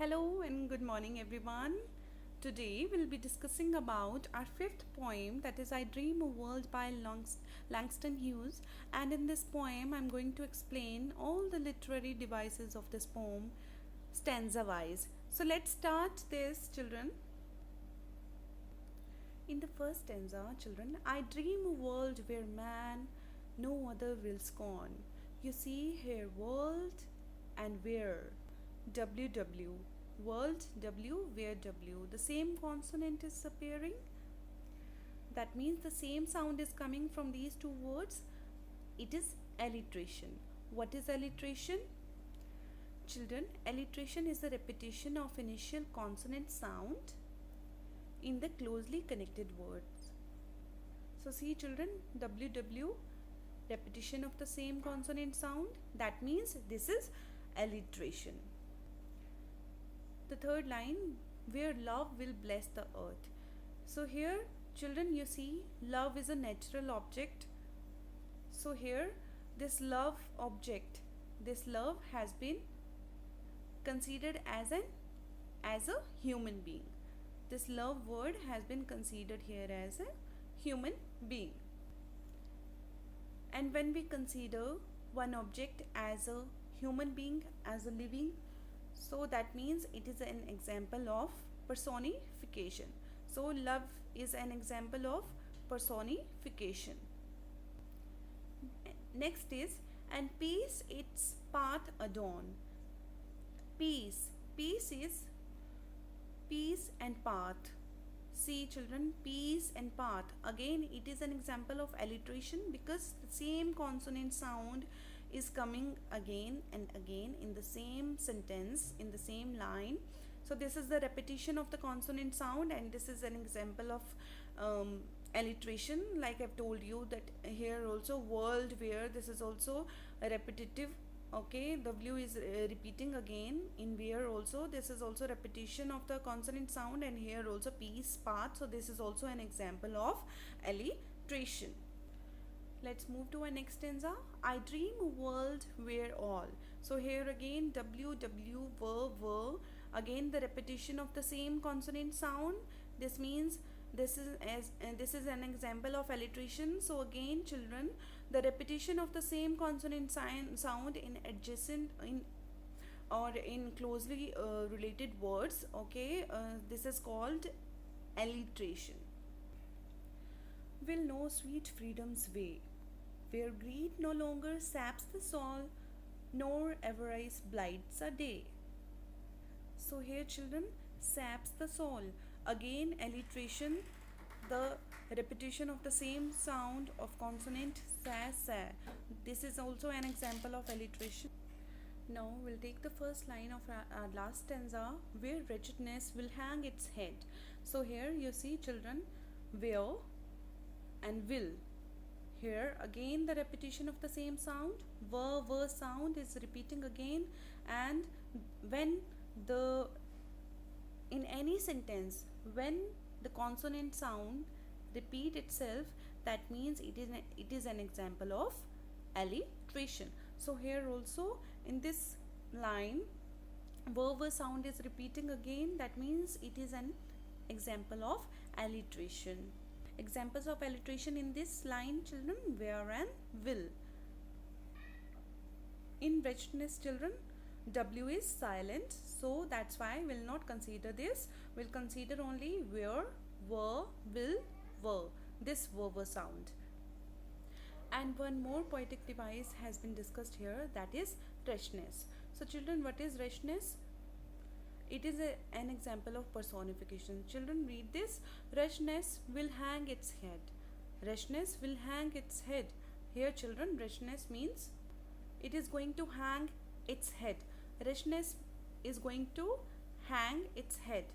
Hello and good morning everyone. Today we'll be discussing about our fifth poem, that is I Dream a World by Langston Hughes, and in this poem I'm going to explain all the literary devices of this poem stanza wise. So let's start this, children. In the first stanza, children, I dream a world where man no other will scorn. You see here world and where. WW. World W, where W. The same consonant is appearing. That means the same sound is coming from these two words. It is alliteration. What is alliteration? Children, alliteration is the repetition of initial consonant sound in the closely connected words. So see children, WW, repetition of the same consonant sound. That means this is alliteration. The third line, where love will bless the earth. So here children, you see love is a natural object. So here this love object, this love has been considered as a human being. This love word has been considered here as a human being. And when we consider one object as a human being, as a living, so that means it is an example of personification. So love is an example of personification. Next is, and peace its path adorn. Peace is peace and path. See children, peace and path. Again it is an example of alliteration because the same consonant sound is coming again and again in the same sentence, in the same line. So this is the repetition of the consonant sound, and this is an example of alliteration. Like I've told you that here also world, where, this is also a repetitive. Okay, W is repeating again in where also. This is also repetition of the consonant sound, and here also peace, path. So this is also an example of alliteration. Let's move to our next stanza. I dream a world where all. So here again W, were. Again the repetition of the same consonant sound. This means this is an example of alliteration. So again children, the repetition of the same consonant sound in adjacent or in closely related words. Okay, this is called alliteration. Will know sweet freedom's way, where greed no longer saps the soul, nor avarice blights a day. So here children, saps the soul. Again alliteration, the repetition of the same sound of consonant sa. This is also an example of alliteration. Now we'll take the first line of our last stanza, where wretchedness will hang its head. So here you see children, where and will. Here again the repetition of the same sound, were sound is repeating again, and when the in any sentence when the consonant sound repeat itself, that means it is an example of alliteration. So here also in this line, were sound is repeating again, that means it is an example of alliteration. Examples of alliteration in this line children, where and will. In wretchedness children, W is silent, so that's why we'll not consider this. We'll consider only where, were, will, were. This were sound. And one more poetic device has been discussed here, that is wretchedness. So children, what is wretchedness? It is an example of personification. Children, read this. Wretchedness will hang its head. Wretchedness will hang its head. Here children, wretchedness means it is going to hang its head. Wretchedness is going to hang its head.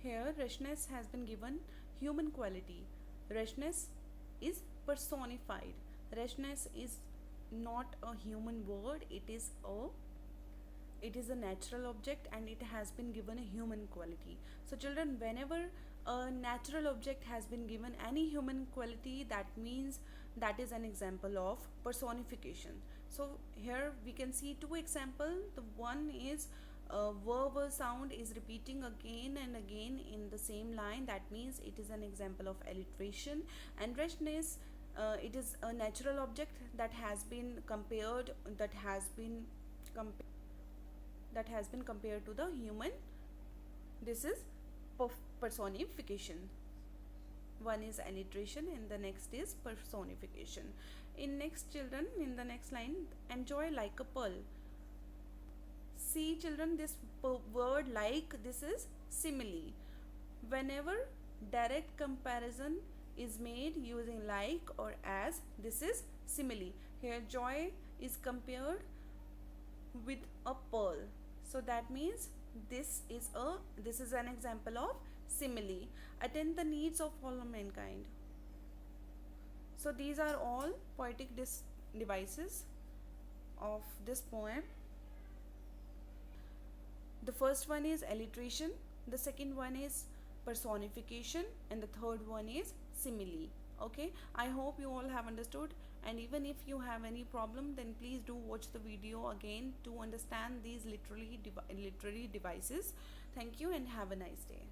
Here wretchedness has been given human quality. Wretchedness is personified. Wretchedness is not a human word, it is a natural object, and it has been given a human quality. So children, whenever a natural object has been given any human quality, that means that is an example of personification. So here we can see two examples. The one is a verbal sound is repeating again and again in the same line, that means it is an example of alliteration. And restlessness, it is a natural object that has been compared, comp- that has been compared to the human. This is personification. One is alliteration and the next is personification. In next children, in the next line, enjoy like a pearl. See children, this word like, this is simile. Whenever direct comparison is made using like or as, this is simile. Here joy is compared with a pearl, so that means this is an example of simile. Attend the needs of all mankind. So these are all poetic devices of this poem. The first one is alliteration, the second one is personification, and the third one is simile. Okay, I hope you all have understood, and even if you have any problem, then please do watch the video again to understand these literary devices. Thank you and have a nice day.